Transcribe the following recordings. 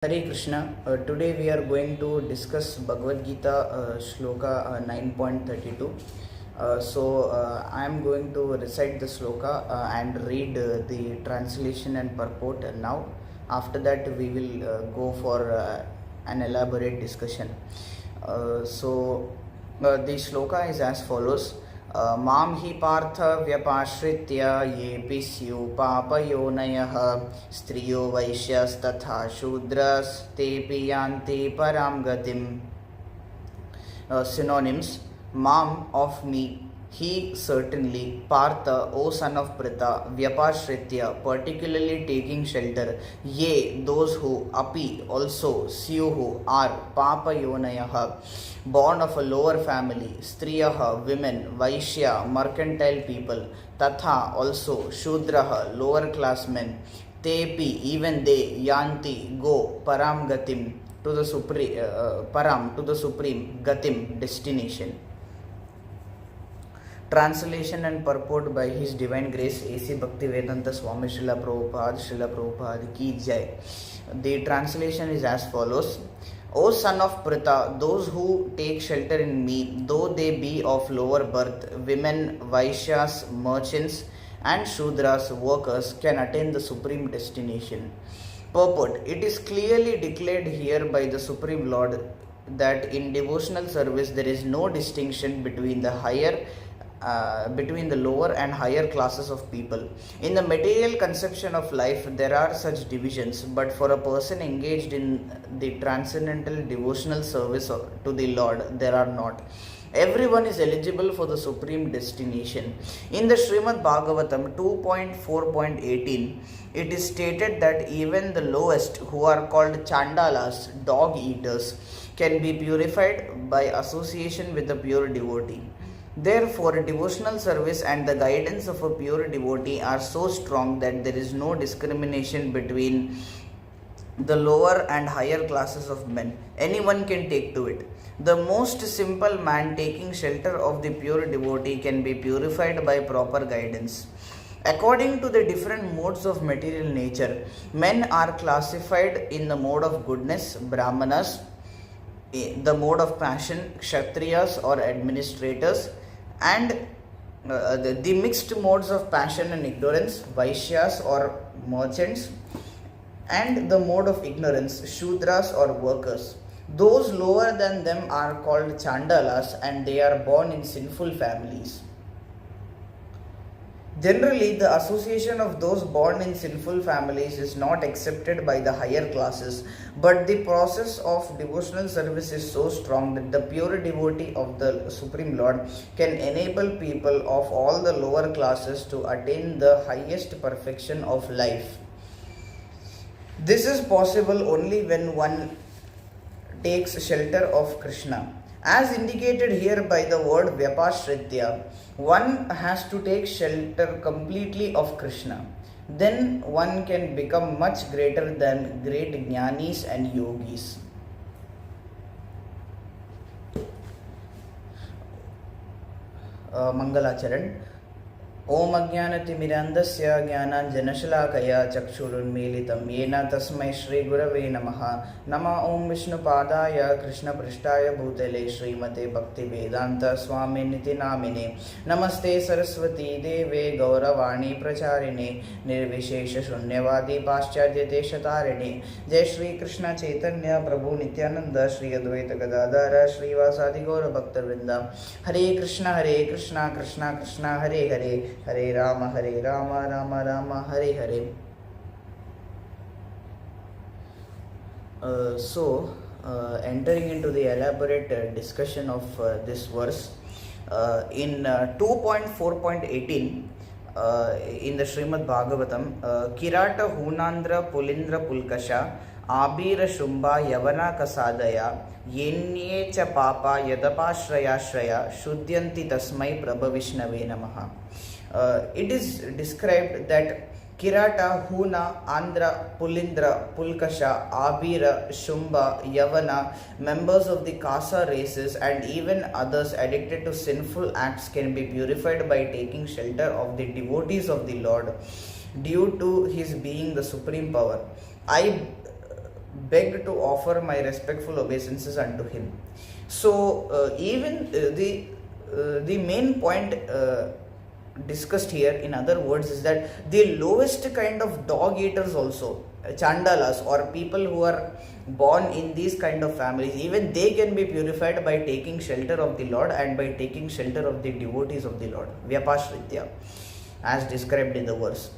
Hare Krishna. Today we are going to discuss Bhagavad-Gita Sloka 9.32. I am going to recite the sloka and read the translation and purport now. After that we will go for an elaborate discussion. The sloka is as follows. मां हि पार्थ व्यपाश्रित्य येऽपि स्युः पापयोनयः स्त्रियो वैश्यस्तथा शूद्रस्तेऽपि यान्ति परां गतिम्. Synonyms: Mam, of me; he, certainly; Partha, O son of Pritha; Vyapashritya, particularly taking shelter; Ye, those who; Api, also; Syuhu, are; Papayonayaha, born of a lower family; Striyaha, women; Vaishya, mercantile people; Tatha, also; Shudraha, lower class men; Tepi, even they; Yanti, go; Param Gatim, to the supreme; Param, to the supreme; Gatim, destination. Translation and purport by His Divine Grace A.C. Bhaktivedanta Swami Srila Prabhupada ki jai. The translation is as follows. O son of Pritha, those who take shelter in me, though they be of lower birth, women, Vaishyas, merchants, and Shudras, workers, can attain the supreme destination. Purport: it is clearly declared here by the Supreme Lord that in devotional service there is no distinction between the lower and higher classes of people. In the material conception of life, there are such divisions, but for a person engaged in the transcendental devotional service to the Lord, there are not. Everyone is eligible for the supreme destination. In the Srimad Bhagavatam 2.4.18, it is stated that even the lowest, who are called Chandalas, dog eaters, can be purified by association with a pure devotee. Therefore, devotional service and the guidance of a pure devotee are so strong that there is no discrimination between the lower and higher classes of men. Anyone can take to it. The most simple man taking shelter of the pure devotee can be purified by proper guidance. According to the different modes of material nature, men are classified in the mode of goodness, Brahmanas; the mode of passion, Kshatriyas or administrators; and the mixed modes of passion and ignorance, Vaishyas or merchants; and the mode of ignorance, Shudras or workers. Those lower than them are called Chandalas, and they are born in sinful families. Generally, the association of those born in sinful families is not accepted by the higher classes, but the process of devotional service is so strong that the pure devotee of the Supreme Lord can enable people of all the lower classes to attain the highest perfection of life. This is possible only when one takes shelter of Krishna. As indicated here by the word Vyapashritya, one has to take shelter completely of Krishna. Then one can become much greater than great jnanis and yogis. Mangalacharan. ओम अज्ञानतिमिरान्धस्य ज्ञानाञ्जनशलाकया चक्षुरुन्मीलितं येन तस्मै श्रीगुरवे नमः. नमः ओं विष्णुपादाय कृष्णपृष्ठाय भूतले श्रीमते भक्तिवेदान्त स्वामिनिति नामिने. नमस्ते सरस्वती देवे गौरवाणी प्रचारिणे निर्विशेष शून्यवादी पाश्चात्यदेशतारिणे. जय श्री कृष्ण चैतन्य प्रभु नित्यानंद श्री अद्वैत गदाधर श्रीवासादि गौर भक्तवृंद. हरे कृष्ण कृष्ण कृष्ण हरे हरे, हरे Ram Ram Ram Hare Hare. Entering into the elaborate discussion of this verse, in 2.4.18 in the Srimad Bhagavatam, Kirata Hunandra Pulindra Pulkasha Abira Shumba Yavana Kasadaya Yenye cha Papa Yadapashraya Shraya Shuddyanti Tasmai Prabhavishnave Namaha. It is described that Kirata, Huna, Andhra, Pulindra, Pulkasha, Abira, Shumba, Yavana, members of the Kasa races and even others addicted to sinful acts can be purified by taking shelter of the devotees of the Lord due to His being the supreme power. I beg to offer my respectful obeisances unto him. So even the main point discussed here, in other words, is that the lowest kind of dog eaters also, chandalas, or people who are born in these kind of families, even they can be purified by taking shelter of the Lord and by taking shelter of the devotees of the Lord, vyapashritya, as described in the verse.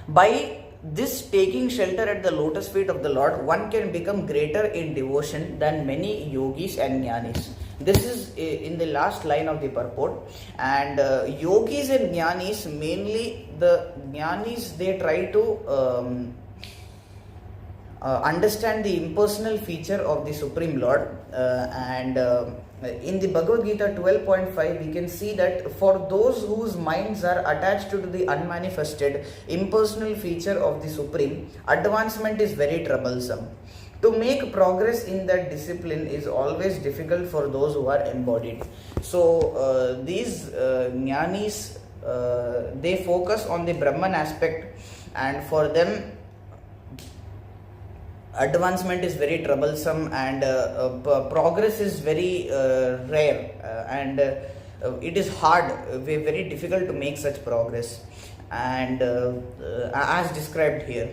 By this taking shelter at the lotus feet of the Lord, one can become greater in devotion than many yogis and jnanis. This is in the last line of the purport. And yogis and jnanis, mainly the jnanis, they try to understand the impersonal feature of the Supreme Lord, and in the Bhagavad-Gita 12.5 we can see that for those whose minds are attached to the unmanifested impersonal feature of the Supreme, advancement is very troublesome. To make progress in that discipline is always difficult for those who are embodied. So these jnanis, they focus on the Brahman aspect, and for them advancement is very troublesome, and progress is very rare, and it is hard, very difficult to make such progress, and as described here.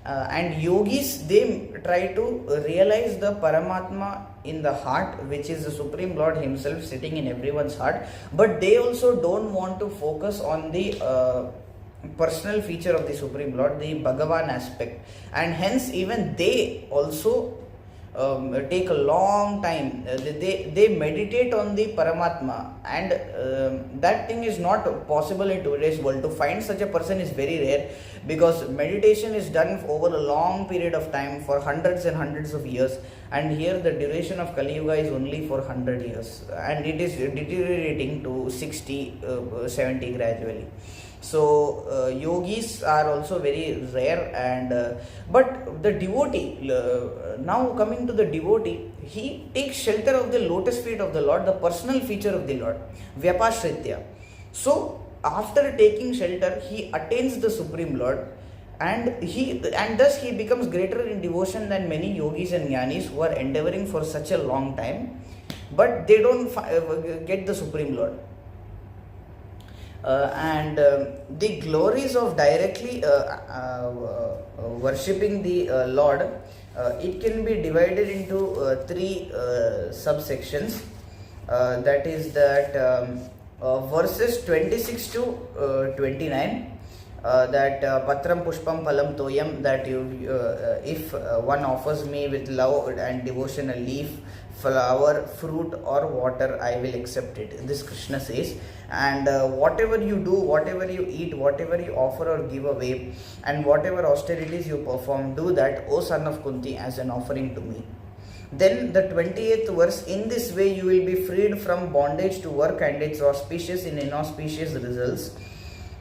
And yogis, they try to realize the Paramatma in the heart, which is the Supreme Lord himself sitting in everyone's heart, but they also don't want to focus on the personal feature of the Supreme Lord, the Bhagavan aspect, and hence even they also take a long time. They meditate on the Paramatma, and that thing is not possible in today's world. To find such a person is very rare, because meditation is done over a long period of time for hundreds and hundreds of years, and here the duration of Kali Yuga is only for 100 years, and it is deteriorating to 60, 70 gradually. So yogis are also very rare, and but the devotee, now coming to the devotee, he takes shelter of the lotus feet of the Lord, the personal feature of the Lord, vyapashritya. So after taking shelter, he attains the Supreme Lord, and thus he becomes greater in devotion than many yogis and jnanis who are endeavoring for such a long time, but they don't get the Supreme Lord. And the glories of directly worshipping the Lord, it can be divided into three subsections. That is that verses 26 to 29, that patram pushpam phalam toyam, that if one offers me with love and devotion a leaf, flower, fruit or water, I will accept it. This Krishna says. And whatever you do, whatever you eat, whatever you offer or give away, and whatever austerities you perform, do that, O son of Kunti, as an offering to me. Then the 28th verse, in this way you will be freed from bondage to work and its auspicious and inauspicious results.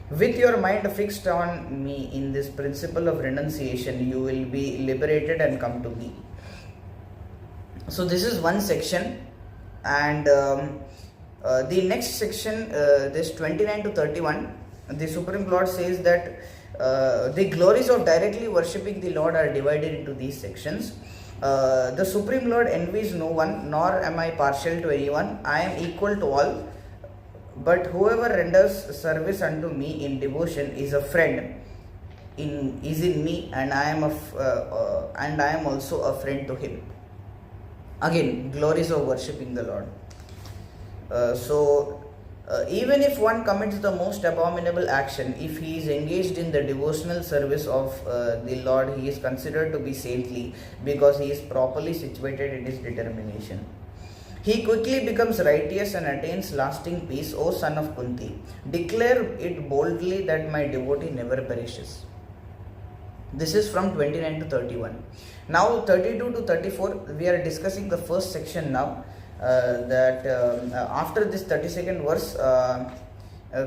With your mind fixed on me in this principle of renunciation, you will be liberated and come to me. So this is one section, and the next section, this 29 to 31, the Supreme Lord says that the glories of directly worshipping the Lord are divided into these sections. The Supreme Lord envies no one, nor am I partial to anyone. I am equal to all, but whoever renders service unto me in devotion is a friend, is in me, and I am also a friend to him. Again, glories of worshipping the Lord. Even if one commits the most abominable action, if he is engaged in the devotional service of the Lord, he is considered to be saintly, because he is properly situated in his determination. He quickly becomes righteous and attains lasting peace. O son of Kunti, declare it boldly that my devotee never perishes. This is from 29 to 31. Now 32 to 34, we are discussing the first section now. After this 32nd verse,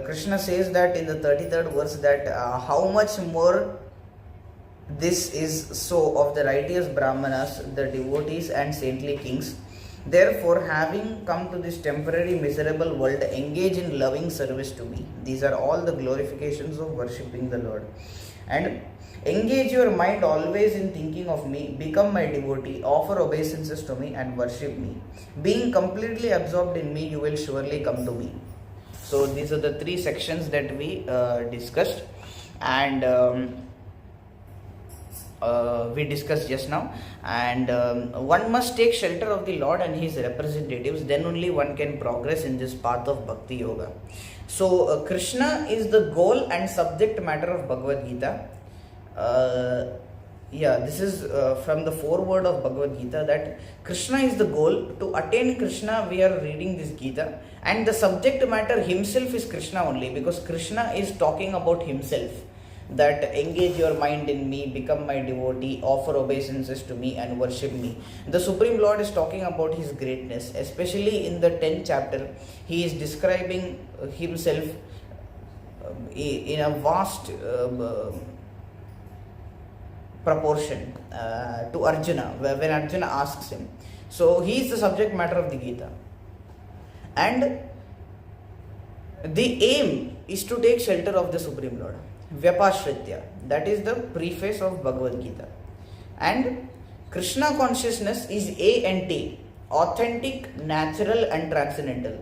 Krishna says that in the 33rd verse that how much more this is so of the righteous Brahmanas, the devotees and saintly kings. Therefore, having come to this temporary miserable world, engage in loving service to me. These are all the glorifications of worshipping the Lord. And Engage your mind always in thinking of me, become my devotee, offer obeisances to me and worship me. Being completely absorbed in me, you will surely come to me. So these are the three sections that we discussed, and we discussed just now. And one must take shelter of the Lord and his representatives, then only one can progress in this path of Bhakti Yoga. So Krishna is the goal and subject matter of Bhagavad-Gita. This is from the foreword of Bhagavad-Gita, that Krishna is the goal. To attain Krishna, we are reading this Gita, and the subject matter himself is Krishna only, because Krishna is talking about himself, that engage your mind in me, become my devotee, offer obeisances to me and worship me. The Supreme Lord is talking about his greatness, especially in the 10th chapter. He is describing himself in a vast proportion to Arjuna, when Arjuna asks him. So he is the subject matter of the Gita, and the aim is to take shelter of the Supreme Lord. Vyapashritya, that is the preface of Bhagavad Gita. And Krishna consciousness is A and T, authentic, natural and transcendental.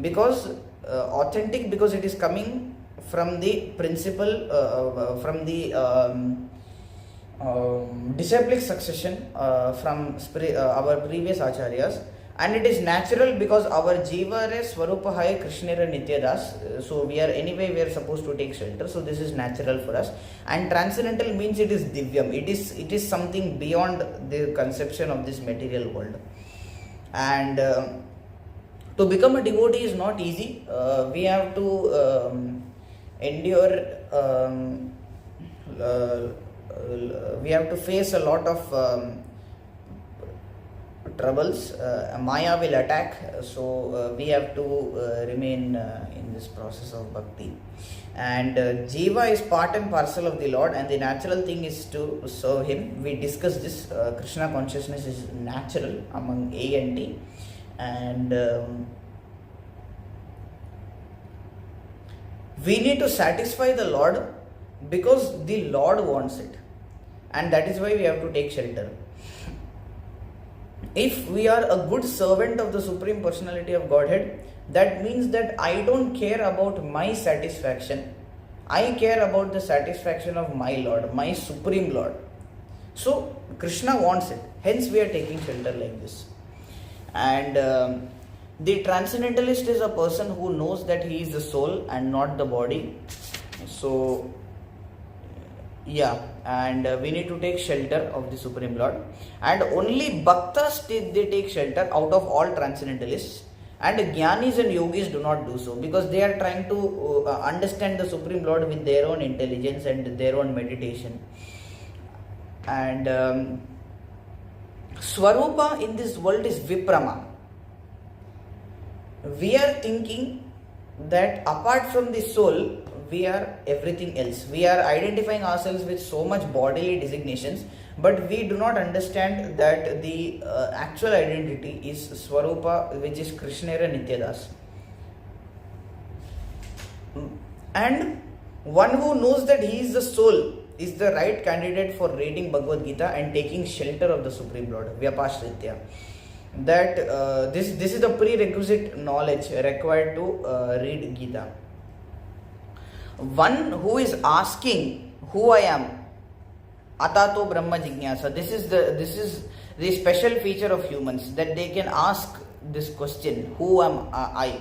Because authentic, because it is coming from the principle, from the disciplic succession from our previous acharyas, and it is natural because our jiva re swarupa hai krishnera nityadas, so we are supposed to take shelter, so this is natural for us. And transcendental means it is divyam, it is something beyond the conception of this material world. And to become a devotee is not easy. We have to endure, we have to face a lot of troubles. Maya will attack, so we have to remain in this process of bhakti. And jiva is part and parcel of the Lord, and the natural thing is to serve him. We discussed this. Krishna consciousness is natural among A and T, and we need to satisfy the Lord because the Lord wants it, and that is why we have to take shelter. If we are a good servant of the Supreme Personality of Godhead, that means that I don't care about my satisfaction. I care about the satisfaction of my Lord, my Supreme Lord. So Krishna wants it. Hence we are taking shelter like this. And the transcendentalist is a person who knows that he is the soul and not the body. So and we need to take shelter of the Supreme Lord, and only bhaktas they take shelter out of all transcendentalists, and jnanis and yogis do not do so, because they are trying to understand the Supreme Lord with their own intelligence and their own meditation. And Swarupa in this world is Viprama. We are thinking that apart from the soul, we are everything else. We are identifying ourselves with so much bodily designations, but we do not understand that the actual identity is Swarupa, which is Krishnera Nityadas. And one who knows that he is the soul is the right candidate for reading Bhagavad Gita and taking shelter of the Supreme Lord, Vyapashritya. That this is the prerequisite knowledge required to read Gita. One who is asking who I am, Atato Brahma Jignasa. This is the special feature of humans, that they can ask this question: who am I?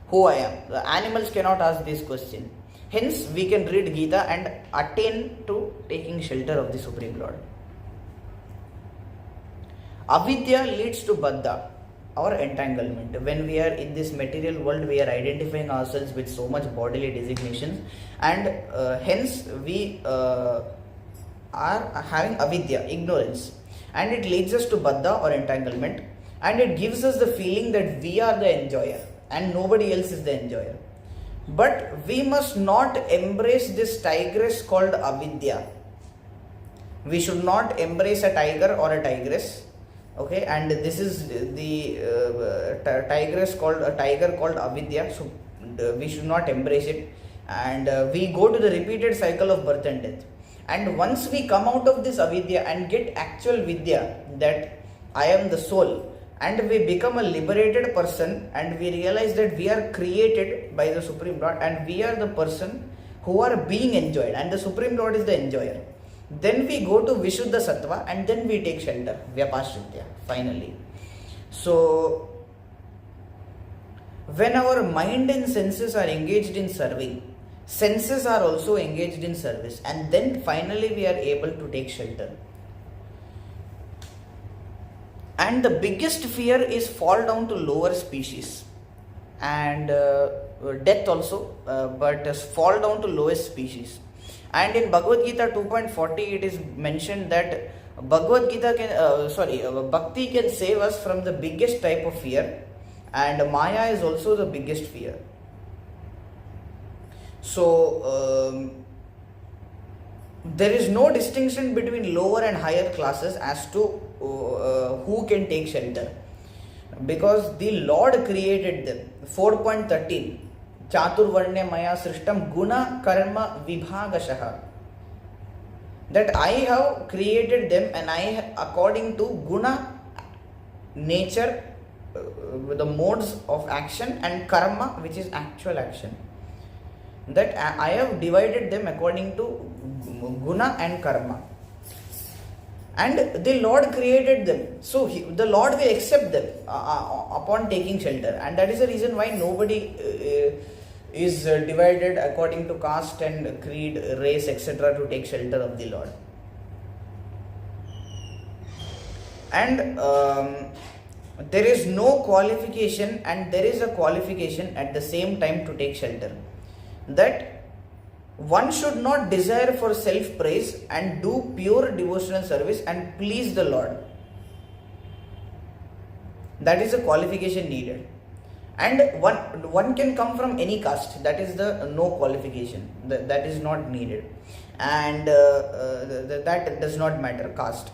Who I am. The animals cannot ask this question. Hence, we can read Gita and attain to taking shelter of the Supreme Lord. Avidya leads to Baddha, or entanglement. When we are in this material world, we are identifying ourselves with so much bodily designations, and hence we are having avidya, ignorance, and it leads us to Baddha or entanglement, and it gives us the feeling that we are the enjoyer and nobody else is the enjoyer. But we must not embrace this tigress called avidya. We should not embrace a tiger or a tigress. Okay, and this is the tiger called avidya, so we should not embrace it, and we go to the repeated cycle of birth and death. And once we come out of this avidya and get actual vidya, that I am the soul, and we become a liberated person, and we realize that we are created by the Supreme Lord and we are the person who are being enjoyed, and the Supreme Lord is the enjoyer. Then we go to Vishuddha Sattva and then we take shelter, Vyapashritya, finally. So, when our mind and senses are engaged in serving, senses are also engaged in service, and then finally we are able to take shelter. And the biggest fear is fall down to lower species and death also, but fall down to lowest species. And in Bhagavad-Gita 2.40 it is mentioned that Bhakti can save us from the biggest type of fear, and Maya is also the biggest fear. So there is no distinction between lower and higher classes as to who can take shelter, because the Lord created them. 4.13 Chaturvarnya Maya Srishtam Guna Karma Vibhagashaha, that I have created them and I according to guna, nature, the modes of action, and karma, which is actual action, that I have divided them according to guna and karma. And the Lord created them, so the Lord will accept them upon taking shelter, and that is the reason why nobody is divided according to caste and creed, race, etc. to take shelter of the Lord. And there is no qualification, and there is a qualification at the same time to take shelter, that one should not desire for self-praise and do pure devotional service and please the Lord. That is a qualification needed. And one can come from any caste, that is the no qualification, that is not needed, and that does not matter, caste.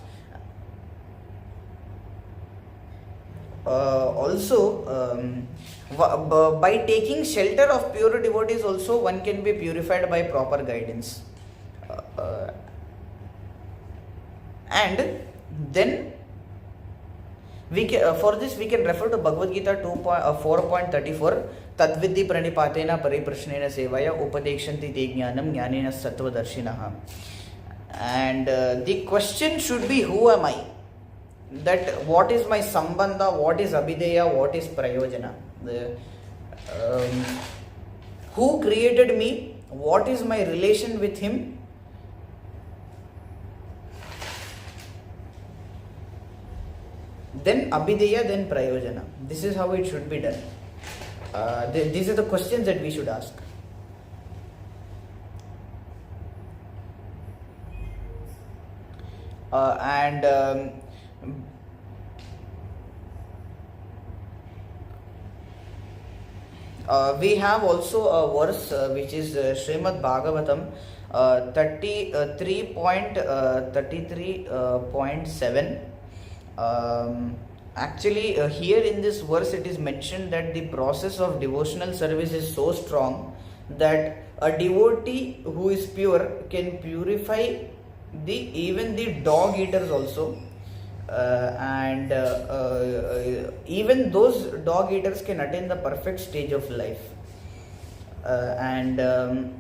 By taking shelter of pure devotees also, one can be purified by proper guidance. And then we can, for this we can refer to Bhagavad-Gita 4.34 Tadvidhi pranipatena pariprashnena sevaya upadekshanti te jnanam jnanena sattvadarshinaha. And the question should be, who am I? That what is my sambandha, what is abhideya, what is prayojana? Who created me? What is my relation with him? Then abhideya, then prayojana. This is how it should be done. These are the questions that we should ask. We have also a verse which is Srimad Bhagavatam 33.7. Actually, here in this verse it is mentioned that the process of devotional service is so strong that a devotee who is pure can purify even the dog eaters also, and even those dog eaters can attain the perfect stage of life. The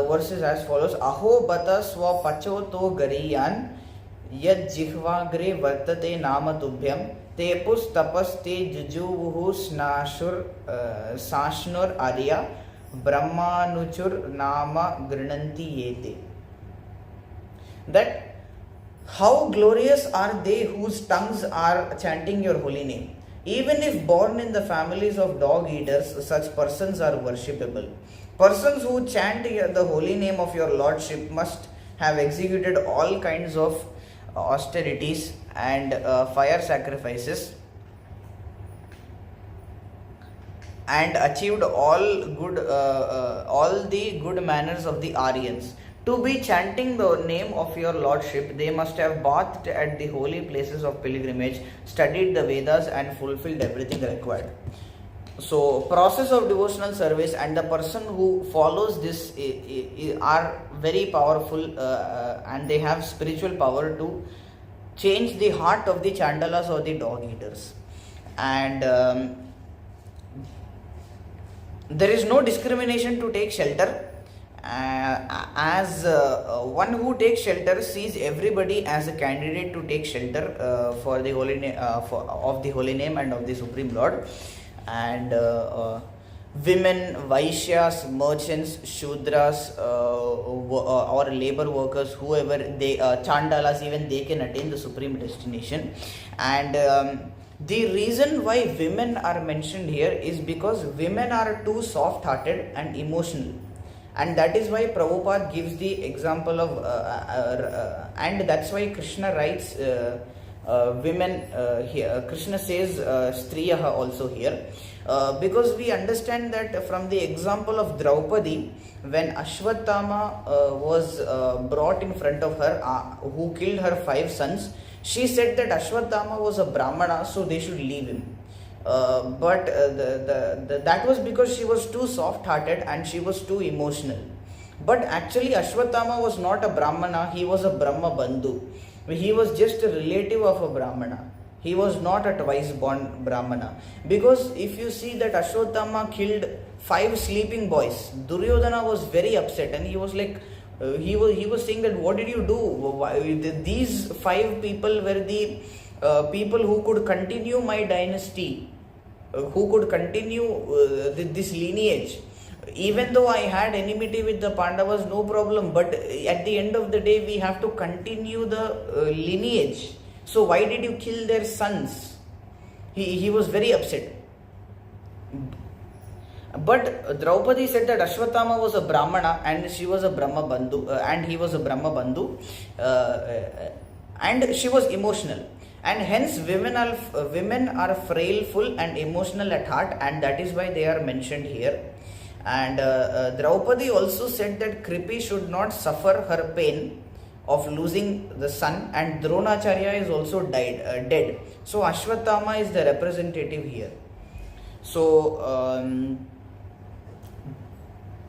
verse is as follows: Aho bata swa pachoto gariyan yad jihvagre vartate nama tubhyam tepus tapas te jujuvuhu sashnur arya brahmanuchur nama grinanti yete. That how glorious are they whose tongues are chanting your holy name. Even if born in the families of dog eaters, such persons are worshipable. Persons who chant the holy name of your Lordship must have executed all kinds of austerities and fire sacrifices, and achieved all the good manners of the Aryans. To be chanting the name of your Lordship, they must have bathed at the holy places of pilgrimage, studied the Vedas, and fulfilled everything required. So process of devotional service and the person who follows this are very powerful, and they have spiritual power to change the heart of the chandalas or the dog eaters. And there is no discrimination to take shelter, as one who takes shelter sees everybody as a candidate to take shelter for the holy name, of the holy name and of the Supreme Lord. And women, Vaishyas, merchants, Shudras, or labor workers, whoever they, Chandalas, even they can attain the supreme destination. And the reason why women are mentioned here is because women are too soft hearted and emotional, and that is why Prabhupada gives the example of and that's why Krishna writes women here. Krishna says Striyaha also here, because we understand that from the example of Draupadi, when Ashwatthama was brought in front of her, who killed her 5 sons, she said that Ashwatthama was a Brahmana, so they should leave him. But that was because she was too soft hearted and she was too emotional. But actually Ashwatthama was not a Brahmana, he was a Brahma Bandhu. He was just a relative of a Brahmana. He was not a twice born Brahmana. Because if you see that Ashwatthama killed 5 sleeping boys, Duryodhana was very upset, and he was like, he was saying that, what did you do? These 5 people were the people who could continue my dynasty, who could continue this lineage. Even though I had enmity with the Pandavas, no problem, but at the end of the day we have to continue the lineage. So why did you kill their sons? He was very upset. But Draupadi said that Ashwatthama was a Brahmana and she was a Brahma Bandhu, and he was a Brahma Bandhu, and she was emotional. And hence women are frailful and emotional at heart, and that is why they are mentioned here. And Draupadi also said that Kripi should not suffer her pain of losing the son, and Dronacharya is also dead. So Ashwatthama is the representative here. So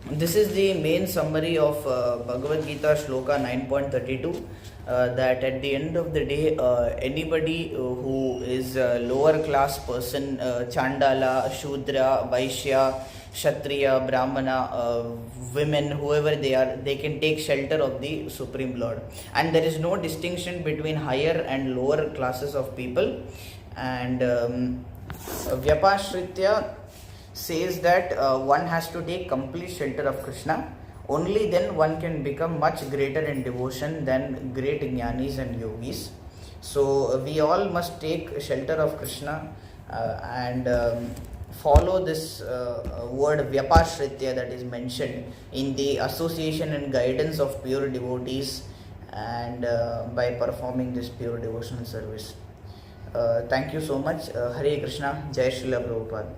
this is the main summary of Bhagavad-Gita Sloka 9.32. That at the end of the day, anybody who is a lower class person, Chandala, Shudra, Vaishya, Kshatriya, Brahmana, women, whoever they are, they can take shelter of the Supreme Lord. And there is no distinction between higher and lower classes of people. And Vyapashritya says that one has to take complete shelter of Krishna. Only then one can become much greater in devotion than great jnanis and yogis. So we all must take shelter of Krishna and follow this word Vyapashritya that is mentioned in the association and guidance of pure devotees, and by performing this pure devotional service. Thank you so much. Hare Krishna. Jai Srila Prabhupada.